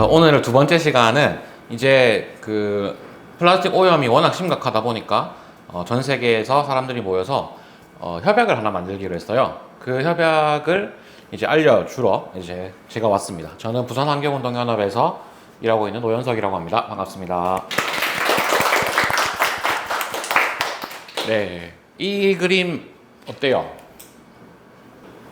오늘 두 번째 시간은 이제 그 플라스틱 오염이 워낙 심각하다 보니까 전 세계에서 사람들이 모여서 협약을 하나 만들기로 했어요. 그 협약을 이제 알려주러 이제 제가 왔습니다. 저는 부산환경운동연합에서 일하고 있는 노현석이라고 합니다. 반갑습니다. 네, 이 그림 어때요?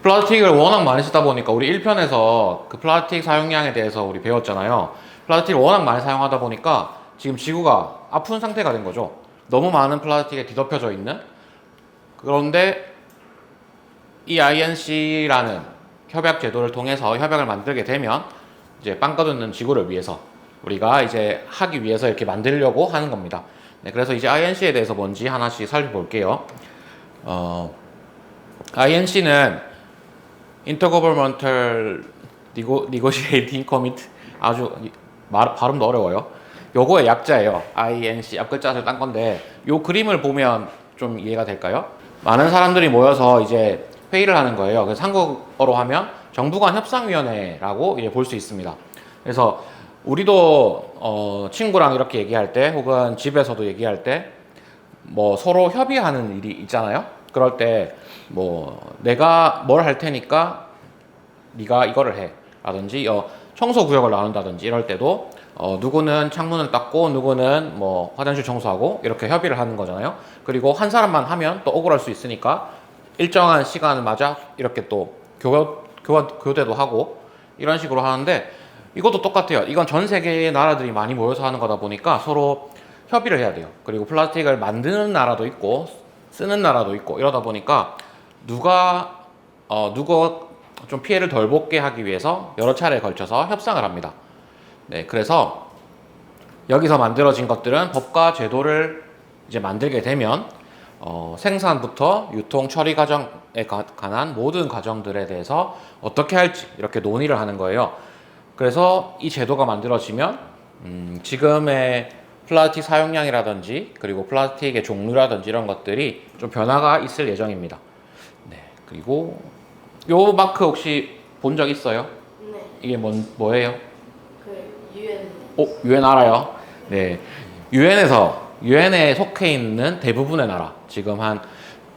플라스틱을 워낙 많이 쓰다 보니까 우리 1편에서 그 플라스틱 사용량에 대해서 우리 배웠잖아요. 플라스틱을 워낙 많이 사용하다 보니까 지금 지구가 아픈 상태가 된 거죠. 너무 많은 플라스틱에 뒤덮여져 있는. 그런데 이 INC라는 협약 제도를 통해서 협약을 만들게 되면 이제 빵 꺼듣는 지구를 위해서 우리가 이제 하기 위해서 이렇게 만들려고 하는 겁니다. 네, 그래서 이제 INC에 대해서 뭔지 하나씩 살펴볼게요. INC는 Intergovernmental Negotiating Committee, 아주 발음도 어려워요. 요거의 약자예요. INC 앞글자를 딴 건데 요 그림을 보면 좀 이해가 될까요? 많은 사람들이 모여서 이제 회의를 하는 거예요. 그래서 한국어로 하면 정부간 협상위원회라고 볼 수 있습니다. 그래서 우리도 친구랑 이렇게 얘기할 때 혹은 집에서도 얘기할 때 뭐 서로 협의하는 일이 있잖아요. 그럴 때 뭐 내가 뭘 할 테니까 네가 이거를 해 라든지 청소 구역을 나눈다든지 이럴 때도 누구는 창문을 닦고 누구는 뭐 화장실 청소하고 이렇게 협의를 하는 거잖아요. 그리고 한 사람만 하면 또 억울할 수 있으니까 일정한 시간을 맞아 이렇게 또 교대도 하고 이런 식으로 하는데 이것도 똑같아요. 이건 전 세계의 나라들이 많이 모여서 하는 거다 보니까 서로 협의를 해야 돼요. 그리고 플라스틱을 만드는 나라도 있고 쓰는 나라도 있고 이러다 보니까 누가 좀 피해를 덜 보게 하기 위해서 여러 차례에 걸쳐서 협상을 합니다. 네, 그래서 여기서 만들어진 것들은 법과 제도를 이제 만들게 되면 생산부터 유통, 처리 과정에 관한 모든 과정들에 대해서 어떻게 할지 이렇게 논의를 하는 거예요. 그래서 이 제도가 만들어지면 지금의 플라스틱 사용량이라든지 그리고 플라스틱의 종류라든지 이런 것들이 좀 변화가 있을 예정입니다. 네, 그리고 요 마크 혹시 본 적 있어요? 네. 이게 뭐예요? 그 UN. UN 알아요? 네. 유엔에 속해 있는 대부분의 나라, 지금 한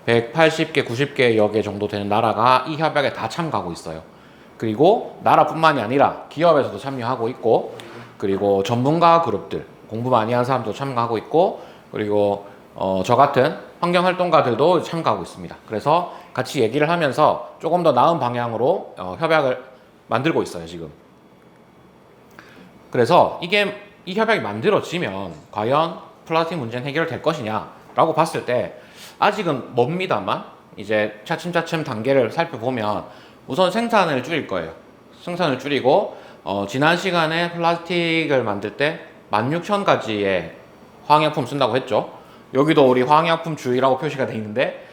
180개, 90개여 개 정도 되는 나라가 이 협약에 다 참가하고 있어요. 그리고 나라뿐만이 아니라 기업에서도 참여하고 있고, 그리고 전문가 그룹들, 공부 많이 한 사람도 참가하고 있고, 그리고 저 같은 환경활동가들도 참가하고 있습니다. 그래서 같이 얘기를 하면서 조금 더 나은 방향으로 협약을 만들고 있어요, 지금. 그래서 이 협약이 만들어지면 과연 플라스틱 문제는 해결될 것이냐라고 봤을 때 아직은 멉니다만 이제 차츰차츰 단계를 살펴보면 우선 생산을 줄일 거예요. 생산을 줄이고 지난 시간에 플라스틱을 만들 때 16,000가지의 화학약품 쓴다고 했죠. 여기도 우리 화학약품 주의라고 표시가 되어 있는데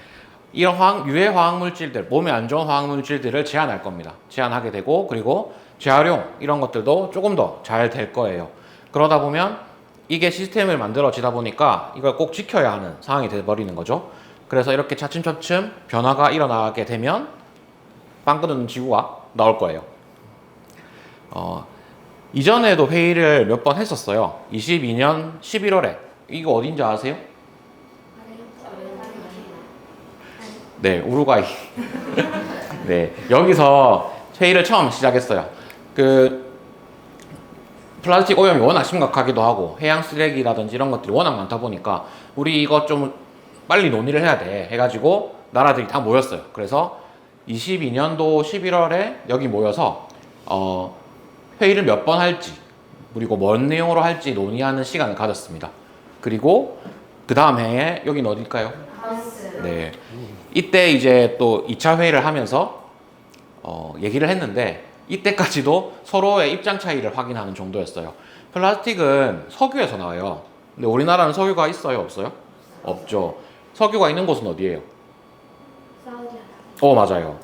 이런 유해 화학물질들, 몸에 안 좋은 화학물질들을 제한할 겁니다. 제한하게 되고 그리고 재활용 이런 것들도 조금 더 잘 될 거예요. 그러다 보면 이게 시스템을 만들어지다 보니까 이걸 꼭 지켜야 하는 상황이 돼버리는 거죠. 그래서 이렇게 차츰차츰 변화가 일어나게 되면 빵 끄는 지구가 나올 거예요. 이전에도 회의를 몇 번 했었어요. 22년 11월에. 이거 어딘지 아세요? 네, 우루과이. 네, 여기서 회의를 처음 시작했어요. 플라스틱 오염이 워낙 심각하기도 하고 해양 쓰레기라든지 이런 것들이 워낙 많다 보니까 우리 이거 좀 빨리 논의를 해야 돼 해가지고 나라들이 다 모였어요. 그래서 22년도 11월에 여기 모여서 회의를 몇 번 할지 그리고 뭔 내용으로 할지 논의하는 시간을 가졌습니다. 그리고 그 다음 해에 여긴 어딜까요? 하우스. 네, 이때 이제 또 2차 회의를 하면서 얘기를 했는데 이때까지도 서로의 입장 차이를 확인하는 정도였어요. 플라스틱은 석유에서 나와요. 근데 우리나라는 석유가 있어요? 없어요? 없죠. 석유가 있는 곳은 어디예요? 사우디아라비아. 맞아요.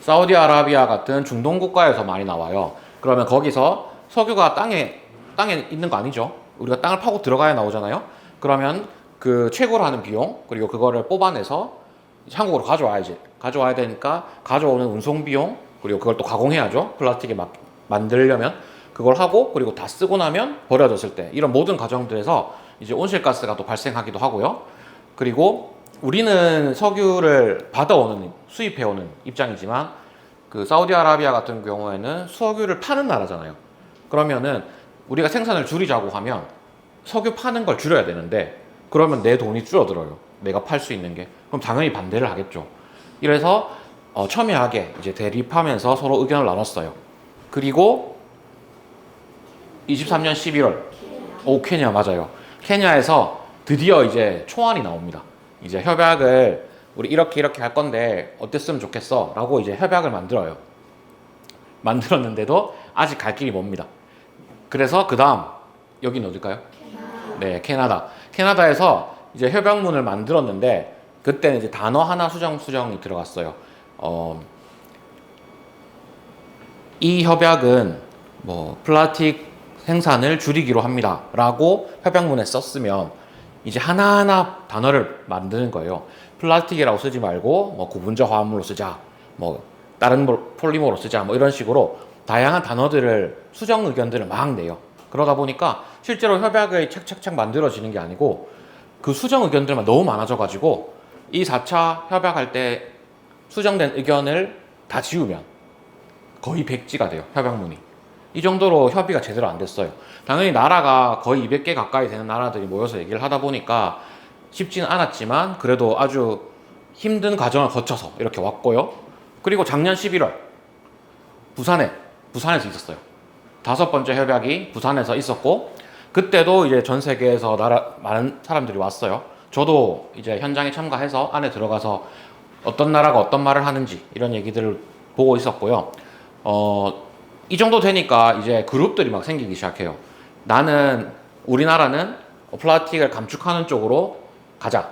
사우디아라비아 같은 중동 국가에서 많이 나와요. 그러면 거기서 석유가 땅에 있는 거 아니죠? 우리가 땅을 파고 들어가야 나오잖아요. 그러면 그 채굴 하는 비용 그리고 그거를 뽑아내서 한국으로 가져와야 되니까 가져오는 운송 비용 그리고 그걸 또 가공해야죠. 플라스틱에 만들려면 그걸 하고 그리고 다 쓰고 나면 버려졌을 때 이런 모든 과정들에서 이제 온실가스가 또 발생하기도 하고요. 그리고 우리는 석유를 받아오는 수입해오는 입장이지만 그 사우디아라비아 같은 경우에는 석유를 파는 나라잖아요. 그러면은 우리가 생산을 줄이자고 하면 석유 파는 걸 줄여야 되는데 그러면 내 돈이 줄어들어요. 내가 팔 수 있는 게. 그럼 당연히 반대를 하겠죠. 이래서 첨예하게 이제 대립하면서 서로 의견을 나눴어요. 그리고 23년 11월, 케냐 맞아요. 케냐에서 드디어 이제 초안이 나옵니다. 이제 협약을 우리 이렇게 할 건데 어땠으면 좋겠어 라고 이제 협약을 만들어요. 만들었는데도 아직 갈 길이 멉니다. 그래서 그 다음 여기는 어딜까요? 네, 캐나다. 캐나다에서 이제 협약문을 만들었는데 그때는 이제 단어 하나 수정이 들어갔어요. 이 협약은 뭐 플라스틱 생산을 줄이기로 합니다 라고 협약문에 썼으면 이제 하나하나 단어를 만드는 거예요. 플라스틱이라고 쓰지 말고 뭐 구분자 화합물로 쓰자, 뭐 다른 폴리머로 쓰자, 뭐 이런 식으로 다양한 단어들을 수정 의견들을 막 내요. 그러다 보니까 실제로 협약이 착착착 만들어지는 게 아니고 그 수정 의견들만 너무 많아져가지고 이 4차 협약할 때 수정된 의견을 다 지우면 거의 백지가 돼요. 협약문이. 이 정도로 협의가 제대로 안 됐어요. 당연히 나라가 거의 200개 가까이 되는 나라들이 모여서 얘기를 하다 보니까 쉽지는 않았지만 그래도 아주 힘든 과정을 거쳐서 이렇게 왔고요. 그리고 작년 11월 부산에서 있었어요. 5번째 협약이 부산에서 있었고 그때도 이제 전 세계에서 많은 사람들이 왔어요. 저도 이제 현장에 참가해서 안에 들어가서 어떤 나라가 어떤 말을 하는지 이런 얘기들을 보고 있었고요. 이 정도 되니까 이제 그룹들이 막 생기기 시작해요. 우리나라는 플라스틱을 감축하는 쪽으로 가자.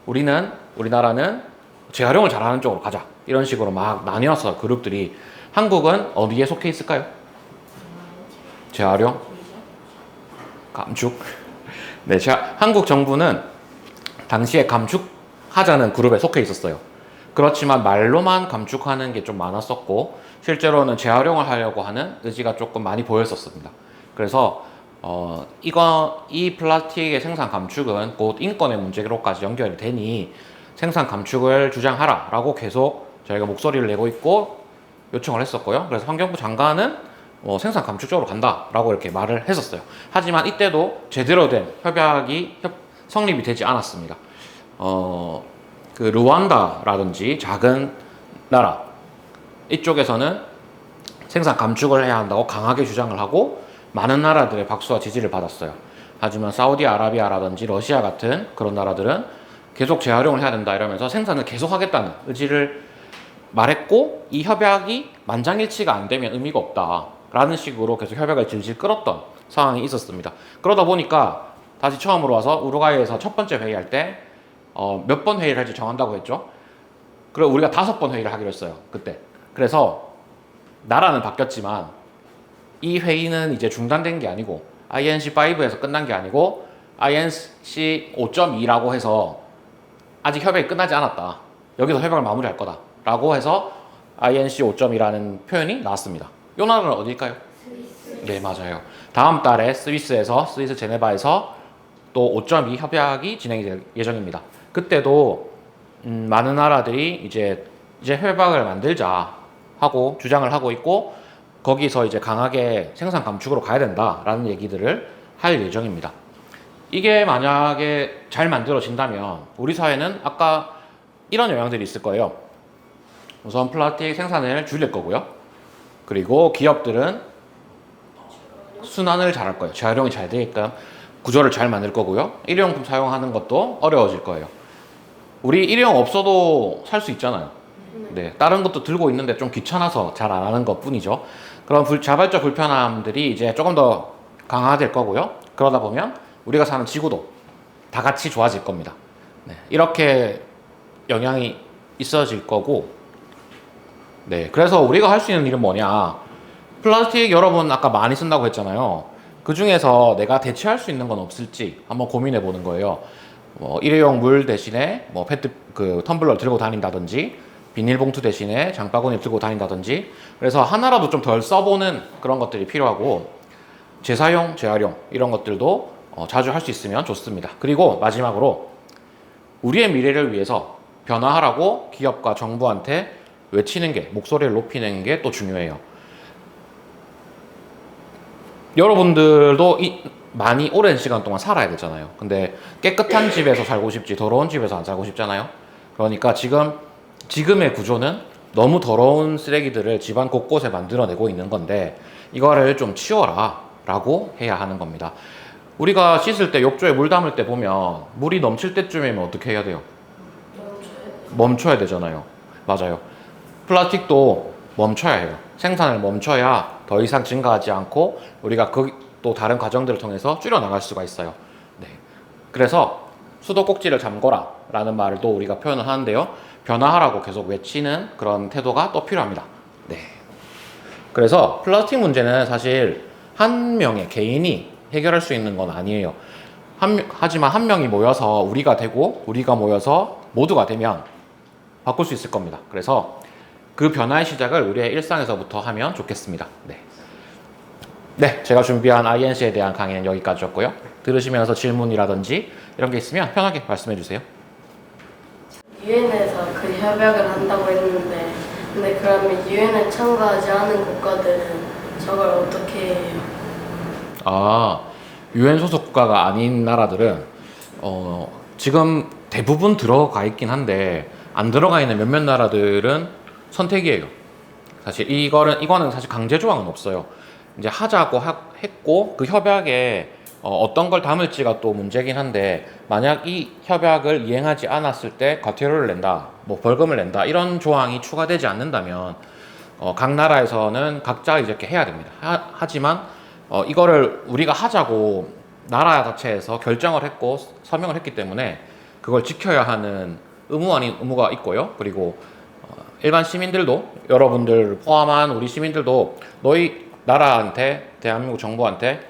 우리나라는 재활용을 잘하는 쪽으로 가자. 이런 식으로 막 나뉘어서 그룹들이. 한국은 어디에 속해 있을까요? 재활용? 감축? 네, 한국 정부는 당시에 감축하자는 그룹에 속해 있었어요. 그렇지만 말로만 감축하는 게 좀 많았었고 실제로는 재활용을 하려고 하는 의지가 조금 많이 보였었습니다. 그래서 이 플라스틱의 생산 감축은 곧 인권의 문제로까지 연결이 되니 생산 감축을 주장하라 라고 계속 저희가 목소리를 내고 있고 요청을 했었고요. 그래서 환경부 장관은 생산 감축 쪽으로 간다 라고 이렇게 말을 했었어요. 하지만 이때도 제대로 된 협약이 성립이 되지 않았습니다. 그 르완다라든지 작은 나라 이쪽에서는 생산 감축을 해야 한다고 강하게 주장을 하고 많은 나라들의 박수와 지지를 받았어요. 하지만 사우디아라비아라든지 러시아 같은 그런 나라들은 계속 재활용을 해야 된다 이러면서 생산을 계속 하겠다는 의지를 말했고 이 협약이 만장일치가 안 되면 의미가 없다라는 식으로 계속 협약을 질질 끌었던 상황이 있었습니다. 그러다 보니까 다시 처음으로 와서 우루과이에서 첫 번째 회의할 때 몇 번 회의를 할지 정한다고 했죠. 그리고 우리가 5번 회의를 하기로 했어요. 그때. 그래서 나라는 바뀌었지만 이 회의는 이제 중단된 게 아니고 INC5에서 끝난 게 아니고 INC 5.2라고 해서 아직 협약이 끝나지 않았다. 여기서 협약을 마무리할 거다. 라고 해서 INC 5.2라는 표현이 나왔습니다. 이 나라는 어디일까요? 스위스. 네, 맞아요. 다음 달에 스위스 제네바에서 또 5.2 협약이 진행이 될 예정입니다. 그때도 많은 나라들이 이제 협약을 만들자 하고 주장을 하고 있고 거기서 이제 강하게 생산 감축으로 가야 된다라는 얘기들을 할 예정입니다. 이게 만약에 잘 만들어진다면 우리 사회는 아까 이런 영향들이 있을 거예요. 우선 플라스틱 생산을 줄일 거고요. 그리고 기업들은 순환을 잘할 거예요. 재활용이 잘 되게끔 구조를 잘 만들 거고요. 일회용품 사용하는 것도 어려워질 거예요. 우리 일회용 없어도 살 수 있잖아요. 네, 다른 것도 들고 있는데 좀 귀찮아서 잘 안 하는 것 뿐이죠. 그런 자발적 불편함들이 이제 조금 더 강화될 거고요. 그러다 보면 우리가 사는 지구도 다 같이 좋아질 겁니다. 네, 이렇게 영향이 있어질 거고, 네, 그래서 우리가 할 수 있는 일은 뭐냐? 플라스틱 여러분 아까 많이 쓴다고 했잖아요. 그 중에서 내가 대체할 수 있는 건 없을지 한번 고민해 보는 거예요. 일회용 물 대신에 페트 텀블러 들고 다닌다든지, 비닐봉투 대신에 장바구니 들고 다닌다든지, 그래서 하나라도 좀 덜 써보는 그런 것들이 필요하고, 재사용, 재활용 이런 것들도 자주 할 수 있으면 좋습니다. 그리고 마지막으로 우리의 미래를 위해서 변화하라고 기업과 정부한테 외치는 게, 목소리를 높이는 게 또 중요해요. 여러분들도 많이 오랜 시간 동안 살아야 되잖아요. 근데 깨끗한 집에서 살고 싶지 더러운 집에서 안 살고 싶잖아요. 그러니까 지금의 구조는 너무 더러운 쓰레기들을 집안 곳곳에 만들어내고 있는 건데, 이거를 좀 치워라 라고 해야 하는 겁니다. 우리가 씻을 때 욕조에 물 담을 때 보면 물이 넘칠 때쯤이면 어떻게 해야 돼요? 멈춰야 되잖아요. 맞아요. 플라스틱도 멈춰야 해요. 생산을 멈춰야 더 이상 증가하지 않고 우리가 또 다른 과정들을 통해서 줄여나갈 수가 있어요. 네. 그래서 수도꼭지를 잠궈라 라는 말을 또 우리가 표현을 하는데요. 변화하라고 계속 외치는 그런 태도가 또 필요합니다. 네. 그래서 플라스틱 문제는 사실 한 명의 개인이 해결할 수 있는 건 아니에요. 하지만 한 명이 모여서 우리가 되고, 우리가 모여서 모두가 되면 바꿀 수 있을 겁니다. 그래서 그 변화의 시작을 우리의 일상에서부터 하면 좋겠습니다. 네, 제가 준비한 INC에 대한 강의는 여기까지였고요. 들으시면서 질문이라든지 이런 게 있으면 편하게 말씀해 주세요. 유엔에서 그 협약을 한다고 했는데, 근데 그러면 유엔에 참가하지 않은 국가들은 저걸 어떻게 해요? 유엔 소속 국가가 아닌 나라들은 지금 대부분 들어가 있긴 한데, 안 들어가 있는 몇몇 나라들은 선택이에요. 사실 이거는 사실 강제 조항은 없어요. 이제 하자고 했고, 그 협약에 어떤 걸 담을지가 또 문제긴 한데, 만약 이 협약을 이행하지 않았을 때 과태료를 낸다, 뭐 벌금을 낸다, 이런 조항이 추가되지 않는다면 각 나라에서는 각자 이렇게 해야 됩니다. 하지만 이거를 우리가 하자고 나라 자체에서 결정을 했고 서명을 했기 때문에 그걸 지켜야 하는 의무 아닌 의무가 있고요. 그리고 일반 시민들도, 여러분들 포함한 우리 시민들도 너희 나라한테, 대한민국 정부한테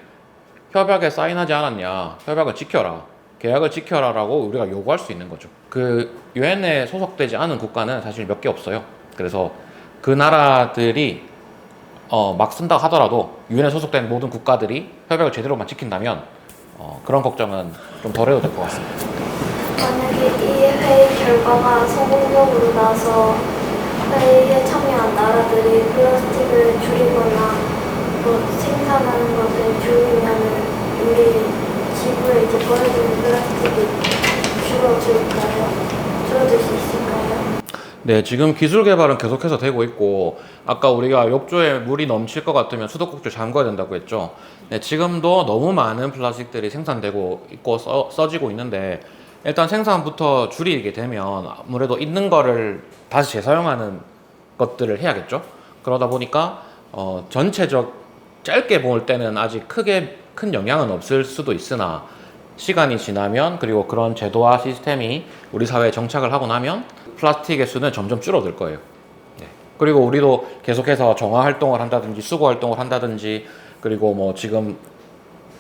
협약에 사인하지 않았냐, 협약을 지켜라, 계약을 지켜라 라고 우리가 요구할 수 있는 거죠. 그 유엔에 소속되지 않은 국가는 사실 몇 개 없어요. 그래서 그 나라들이 막 쓴다고 하더라도 유엔에 소속된 모든 국가들이 협약을 제대로만 지킨다면 그런 걱정은 좀 덜 해도 될 것 같습니다. 만약에 이 회의 결과가 성공적으로 나서 회의에 참여한 나라들이 플라스틱을 줄이거나 또 생산하는 것을 줄이면은 우리 지구에 이제 버려지는 플라스틱이 줄어들 수 있을까요? 네, 지금 기술 개발은 계속해서 되고 있고, 아까 우리가 욕조에 물이 넘칠 것 같으면 수도꼭지를 잠궈야 된다고 했죠. 네, 지금도 너무 많은 플라스틱들이 생산되고 있고 써지고 있는데, 일단 생산부터 줄이게 되면 아무래도 있는 거를 다시 재사용하는 것들을 해야겠죠. 그러다 보니까 짧게 볼 때는 아직 큰 영향은 없을 수도 있으나, 시간이 지나면, 그리고 그런 제도와 시스템이 우리 사회에 정착을 하고 나면 플라스틱의 수는 점점 줄어들 거예요. 네. 그리고 우리도 계속해서 정화 활동을 한다든지 수거 활동을 한다든지, 그리고 뭐 지금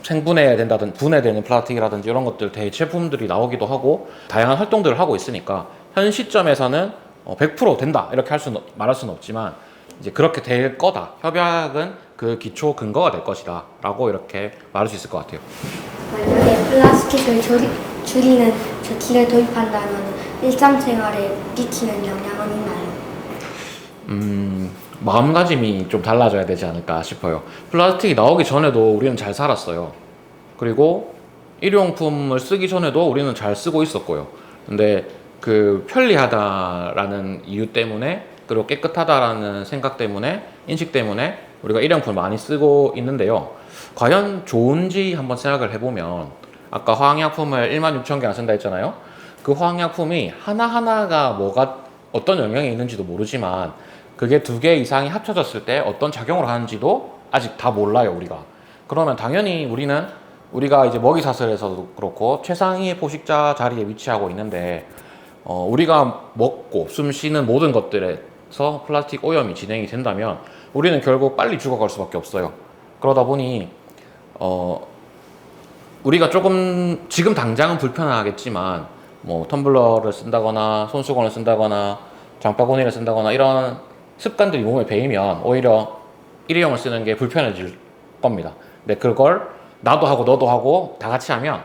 생분해야 된다든지 분해되는 플라스틱이라든지 이런 것들 대체품들이 나오기도 하고 다양한 활동들을 하고 있으니까, 현 시점에서는 100% 된다 이렇게 말할 수는 없지만, 이제 그렇게 될 거다, 협약은 그 기초 근거가 될 것이다 라고 이렇게 말할 수 있을 것 같아요. 만약에 플라스틱을 줄이는 조치를 도입한다면 일상생활에 미치는 영향은 있나요? 마음가짐이 좀 달라져야 되지 않을까 싶어요. 플라스틱이 나오기 전에도 우리는 잘 살았어요. 그리고 일용품을 쓰기 전에도 우리는 잘 쓰고 있었고요. 근데 그 편리하다라는 이유 때문에, 그리고 깨끗하다라는 생각 때문에, 인식 때문에 우리가 일용품을 많이 쓰고 있는데요. 과연 좋은지 한번 생각을 해보면, 아까 화학약품을 16,000개나 쓴다 했잖아요. 그 화학약품이 하나하나가 어떤 영향이 있는지도 모르지만, 그게 2개 이상이 합쳐졌을 때 어떤 작용을 하는지도 아직 다 몰라요, 우리가. 그러면 당연히 우리가 이제 먹이사슬에서도 그렇고 최상위의 포식자 자리에 위치하고 있는데, 우리가 먹고 숨 쉬는 모든 것들에서 플라스틱 오염이 진행이 된다면 우리는 결국 빨리 죽어갈 수밖에 없어요. 그러다 보니 우리가 조금 지금 당장은 불편하겠지만, 뭐 텀블러를 쓴다거나 손수건을 쓴다거나 장바구니를 쓴다거나 이런 습관들이 몸에 배이면 오히려 일회용을 쓰는 게 불편해질 겁니다. 근데 그걸 나도 하고 너도 하고 다 같이 하면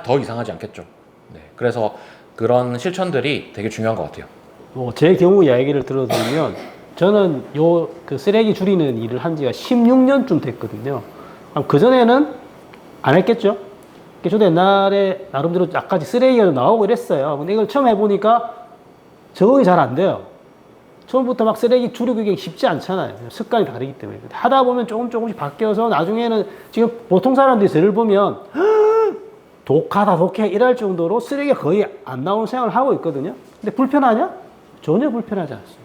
더 이상하지 않겠죠. 네, 그래서 그런 실천들이 되게 중요한 것 같아요. 제 경우 이야기를 들어드리면 저는 그 쓰레기 줄이는 일을 한 지가 16년쯤 됐거든요. 그 전에는 안 했겠죠. 저도 옛날에 나름대로 약간 쓰레기가 나오고 이랬어요. 근데 이걸 처음 해보니까 적응이 잘 안 돼요. 처음부터 막 쓰레기 줄이기 쉽지 않잖아요. 습관이 다르기 때문에. 하다 보면 조금씩 바뀌어서 나중에는 지금 보통 사람들이 저를 보면 독하다 독해 이럴 정도로 쓰레기가 거의 안 나오는 생활을 하고 있거든요. 근데 불편하냐? 전혀 불편하지 않습니다.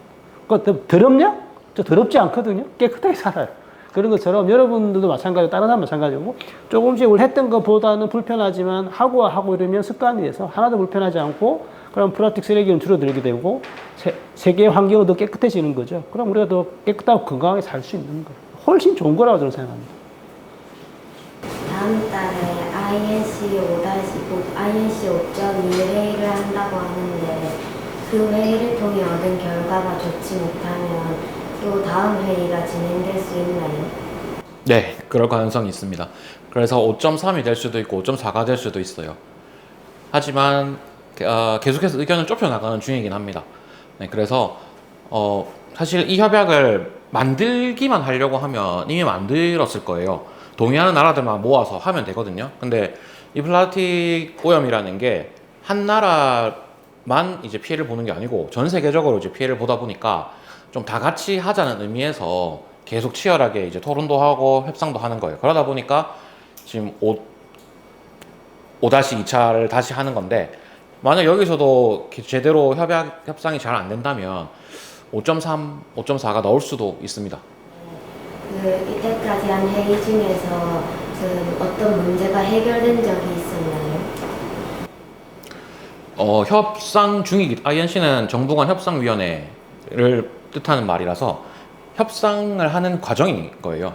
그러니까 더럽냐? 저 더럽지 않거든요. 깨끗하게 살아요. 그런 것처럼 여러분들도 마찬가지고 다른 사람 마찬가지고 조금씩 우리 했던 것보다는 불편하지만 하고 이러면 습관이 돼서 하나도 불편하지 않고 그럼 플라스틱 쓰레기는 줄어들게 되고 세계의 환경은 더 깨끗해지는 거죠. 그럼 우리가 더 깨끗하고 건강하게 살 수 있는 거예요. 훨씬 좋은 거라고 저는 생각합니다. 다음 달에 INC 5.2 회의를 한다고 하는데 그 회의를 통해 얻은 결과가 좋지 못하면 또 다음 회의가 진행될 수 있나요? 네, 그럴 가능성이 있습니다. 그래서 5.3이 될 수도 있고 5.4가 될 수도 있어요. 하지만 계속해서 의견을 좁혀나가는 중이긴 합니다. 네, 그래서 사실 이 협약을 만들기만 하려고 하면 이미 만들었을 거예요. 동의하는 나라들만 모아서 하면 되거든요. 근데 이 플라스틱 오염이라는 게 한 나라만 이제 피해를 보는 게 아니고 전 세계적으로 이제 피해를 보다 보니까 좀 다 같이 하자는 의미에서 계속 치열하게 이제 토론도 하고 협상도 하는 거예요. 그러다 보니까 지금 5-2차를 다시 하는 건데 만약 여기서도 제대로 협상이 잘 안 된다면 5.3, 5.4가 나올 수도 있습니다. 이때까지 한 회의 중에서 어떤 문제가 해결된 적이 있었나요? 협상 중이기, INC는 정부 간 협상위원회를 뜻하는 말이라서 협상을 하는 과정인 거예요.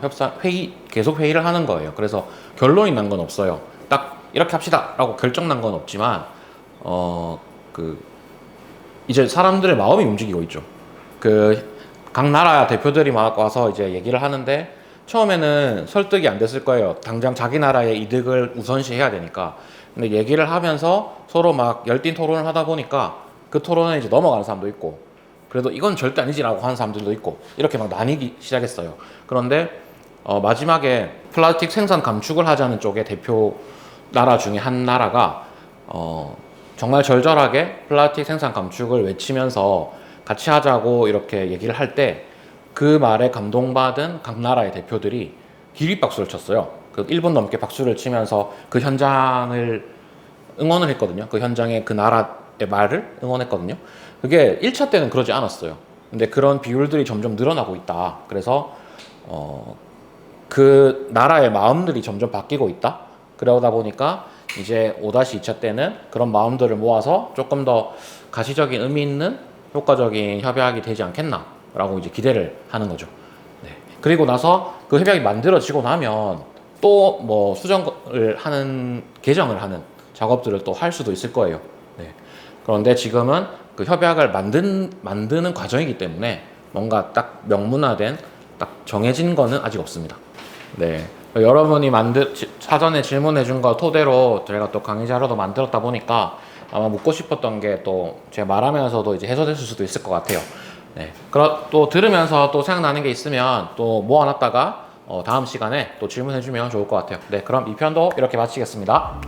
계속 회의를 하는 거예요. 그래서 결론이 난 건 없어요. 딱 이렇게 합시다라고 결정 난 건 없지만, 이제 사람들의 마음이 움직이고 있죠. 각 나라 대표들이 막 와서 이제 얘기를 하는데, 처음에는 설득이 안 됐을 거예요. 당장 자기 나라의 이득을 우선시해야 되니까. 근데 얘기를 하면서 서로 막 열띤 토론을 하다 보니까 그 토론에 이제 넘어가는 사람도 있고, 그래도 이건 절대 아니지라고 하는 사람들도 있고, 이렇게 막 나뉘기 시작했어요. 그런데 마지막에 플라스틱 생산 감축을 하자는 쪽의 대표 나라 중에 한 나라가 정말 절절하게 플라스틱 생산 감축을 외치면서 같이 하자고 이렇게 얘기를 할 때 그 말에 감동받은 각 나라의 대표들이 기립박수를 쳤어요. 1분 넘게 박수를 치면서 그 현장을 응원을 했거든요. 그 현장의 그 나라의 말을 응원했거든요. 그게 1차 때는 그러지 않았어요. 근데 그런 비율들이 점점 늘어나고 있다. 그래서 그 나라의 마음들이 점점 바뀌고 있다. 그러다 보니까 이제 5-2차 때는 그런 마음들을 모아서 조금 더 가시적인 의미 있는 효과적인 협약이 되지 않겠나라고 이제 기대를 하는 거죠. 네. 그리고 나서 그 협약이 만들어지고 나면 또 뭐 개정을 하는 작업들을 또 할 수도 있을 거예요. 네. 그런데 지금은 그 협약을 만드는 과정이기 때문에 뭔가 딱 명문화된, 딱 정해진 거는 아직 없습니다. 네. 여러분이 사전에 질문해 준 거 토대로 저희가 또 강의 자료도 만들었다 보니까 아마 묻고 싶었던 게 또 제가 말하면서도 이제 해소됐을 수도 있을 것 같아요. 네. 또 들으면서 또 생각나는 게 있으면 또 모아놨다가 다음 시간에 또 질문해 주면 좋을 것 같아요. 네. 그럼 이 편도 이렇게 마치겠습니다.